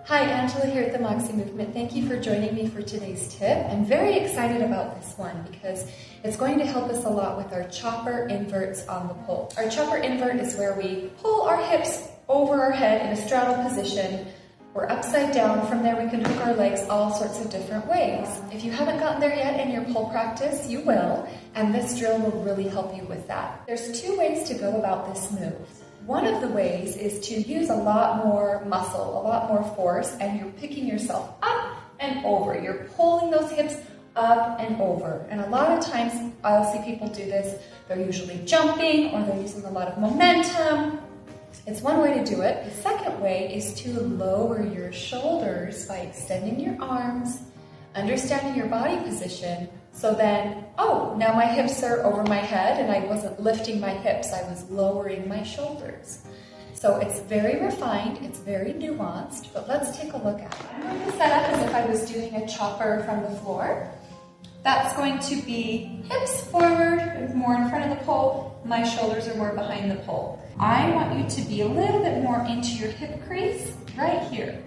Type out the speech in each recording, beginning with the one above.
Hi, Angela here at the Moxy Movement. Thank you for joining me for today's tip. I'm very excited about this one because it's going to help us a lot with our chopper inverts on the pole. Our chopper invert is where we pull our hips over our head in a straddle position. We're upside down. From there we can hook our legs all sorts of different ways. If you haven't gotten there yet in your pole practice, you will, and this drill will really help you with that. There's two ways to go about this move. One of the ways is to use a lot more muscle, a lot more force, and you're picking yourself up and over. You're pulling those hips up and over. And a lot of times I'll see people do this. They're usually jumping or they're using a lot of momentum. It's one way to do it. The second way is to lower your shoulders by extending your arms, understanding your body position. So then, now my hips are over my head and I wasn't lifting my hips, I was lowering my shoulders. So it's very refined, it's very nuanced, but let's take a look at it. I'm going to set up as if I was doing a chopper from the floor. That's going to be hips forward, more in front of the pole, my shoulders are more behind the pole. I want you to be a little bit more into your hip crease, right here.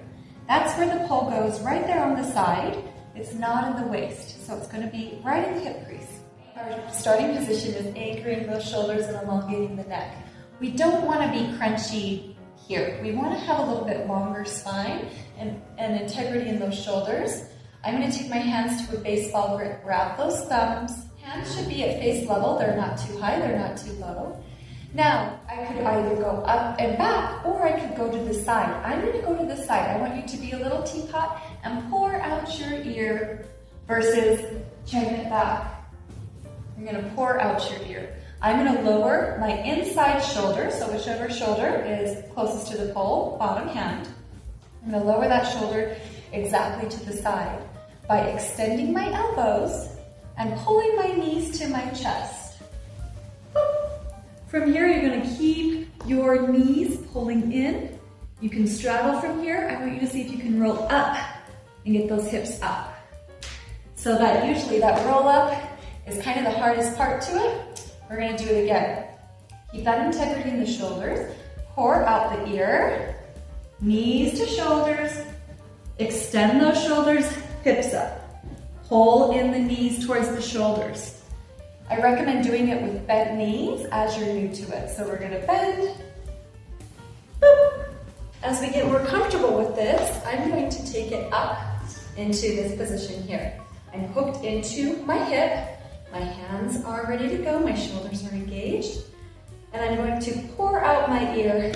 That's where the pole goes, right there on the side. It's not in the waist, so it's going to be right in the hip crease. Our starting position is anchoring those shoulders and elongating the neck. We don't want to be crunchy here. We want to have a little bit longer spine and integrity in those shoulders. I'm going to take my hands to a baseball grip, grab those thumbs. Hands should be at face level. They're not too high, they're not too low. Now, I could either go up and back, or I could go to the side. I'm going to go to the side. I want you to be a little teapot and pour out your ear versus checking it back. You're going to pour out your ear. I'm going to lower my inside shoulder, so whichever shoulder is closest to the pole, bottom hand. I'm going to lower that shoulder exactly to the side by extending my elbows and pulling my knees to my chest. From here, you're going to keep your knees pulling in. You can straddle from here. I want you to see if you can roll up and get those hips up. So that usually that roll up is kind of the hardest part to it. We're going to do it again. Keep that integrity in the shoulders. Pour out the ear, knees to shoulders. Extend those shoulders, hips up. Pull in the knees towards the shoulders. I recommend doing it with bent knees as you're new to it. So we're going to bend. Boop. As we get more comfortable with this, I'm going to take it up into this position here. I'm hooked into my hip. My hands are ready to go. My shoulders are engaged. And I'm going to pour out my ear.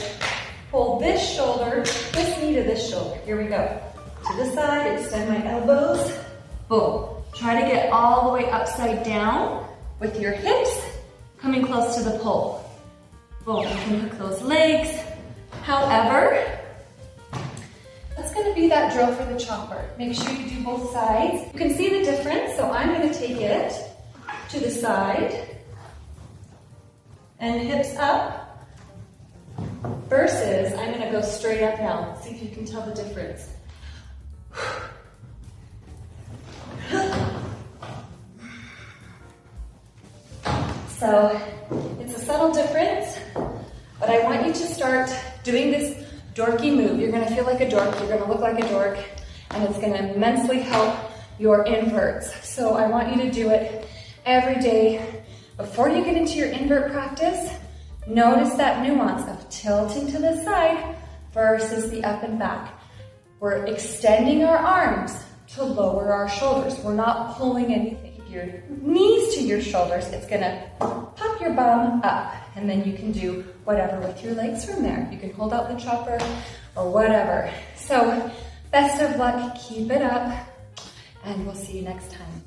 Pull this shoulder, this knee to this shoulder. Here we go. To the side, extend my elbows. Boom. Try to get all the way upside down with your hips coming close to the pole. Boom, you can hook those legs. However, that's going to be that drill for the chopper. Make sure you do both sides. You can see the difference, so I'm going to take it to the side and hips up versus I'm going to go straight up now. See if you can tell the difference. So it's a subtle difference, but I want you to start doing this dorky move. You're going to feel like a dork, you're going to look like a dork, and it's going to immensely help your inverts. So I want you to do it every day. Before you get into your invert practice, notice that nuance of tilting to the side versus the up and back. We're extending our arms to lower our shoulders. We're not pulling anything. Your knees to your shoulders, it's gonna pop your bum up, and then you can do whatever with your legs from there. You can hold out the chopper or whatever. So best of luck, keep it up, and we'll see you next time.